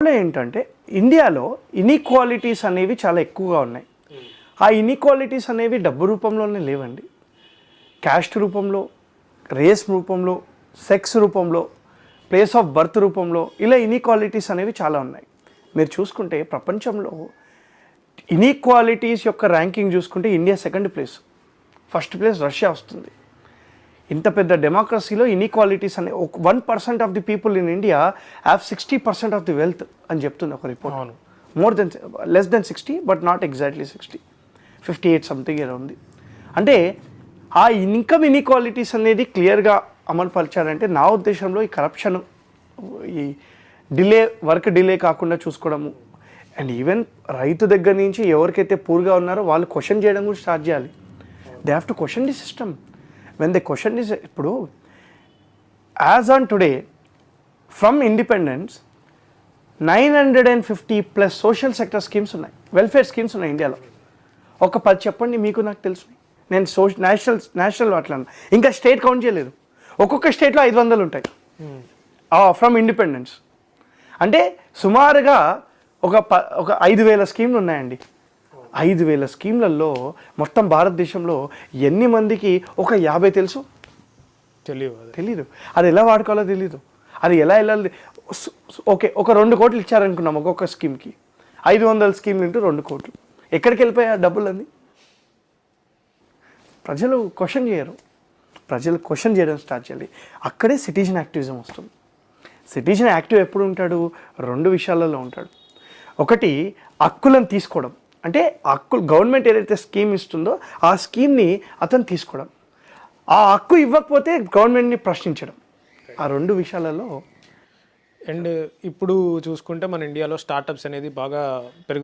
ఏంటంటే ఇండియాలో ఇన్ఈక్వాలిటీస్ అనేవి చాలా ఎక్కువగా ఉన్నాయి. ఆ ఇన్ఈక్వాలిటీస్ అనేవి డబ్బు రూపంలోనే లేవండి. క్యాస్ట్ రూపంలో, రేస్ రూపంలో, సెక్స్ రూపంలో, ప్లేస్ ఆఫ్ బర్త్ రూపంలో ఇలా ఇన్ఈక్వాలిటీస్ అనేవి చాలా ఉన్నాయి. మీరు చూసుకుంటే ప్రపంచంలో ఇన్ఈక్వాలిటీస్ యొక్క ర్యాంకింగ్ చూసుకుంటే India second place, first place Russia వస్తుంది. ఇంత పెద్ద డెమోక్రసీలో ఇన్ఈక్వాలిటీస్ అనే 1% of the people in India have 60% of the wealth అని చెప్తుంది ఒక report. Less than 60 but not exactly 60, 58 something ఏదో ఉంది. అంటే ఆ ఇన్కమ్ ఇన్ఈక్వాలిటీస్ అనేది క్లియర్గా అమలుపరిచారంటే నా ఉద్దేశంలో ఈ కరప్షన్, ఈ వర్క్ డిలే కాకుండా చూసుకోవడము, అండ్ ఈవెన్ రైతు దగ్గర నుంచి ఎవరికైతే పూర్గా ఉన్నారో వాళ్ళు క్వశ్చన్ చేయడం కూడా స్టార్ట్ చేయాలి. They have to question the system. When the question is, ఇప్పుడు as on today from independence 950+ social sector schemes ఉన్నాయి, వెల్ఫేర్ స్కీమ్స్ ఉన్నాయి ఇండియాలో. ఒక 10 చెప్పండి మీకు, నాకు తెలుసు. నేను నేషనల్ అట్లా ఇంకా స్టేట్ కౌంట్ చేయలేదు. ఒక్కొక్క స్టేట్లో 500 ఉంటాయి ఫ్రమ్ ఇండిపెండెన్స్. అంటే సుమారుగా ఒక 5,000 స్కీమ్లు ఉన్నాయండి. 5,000 స్కీమ్లలో మొత్తం భారతదేశంలో ఎన్ని మందికి ఒక 50 తెలుసు? తెలీదు. అది ఎలా వాడుకోవాలో తెలీదు. అది ఎలా వెళ్ళాలి? ఓకే, ఒక 2 కోట్లు ఇచ్చారనుకున్నాం ఒక్కొక్క స్కీమ్కి. 500 స్కీమ్లు ఇంటూ 2 కోట్లు. ఎక్కడికి వెళ్ళిపోయా డబ్బులన్నీ? ప్రజలు క్వశ్చన్ చేయరు. ప్రజలు క్వశ్చన్ చేయడం స్టార్ట్ చేయాలి. అక్కడే సిటిజన్ యాక్టివిజం వస్తుంది. సిటిజన్ యాక్టివ్ ఎప్పుడు ఉంటాడు? 2 విషయాలలో ఉంటాడు. ఒకటి, హక్కులను తీసుకోవడం. అంటే హక్కులు, గవర్నమెంట్ ఏదైతే స్కీమ్ ఇస్తుందో ఆ స్కీమ్ని అతను తీసుకోవడం, ఆ హక్కు ఇవ్వకపోతే గవర్నమెంట్ని ప్రశ్నించడం. ఆ 2 విషయాలలో. అండ్ ఇప్పుడు చూసుకుంటే మన ఇండియాలో స్టార్టప్స్ అనేది బాగా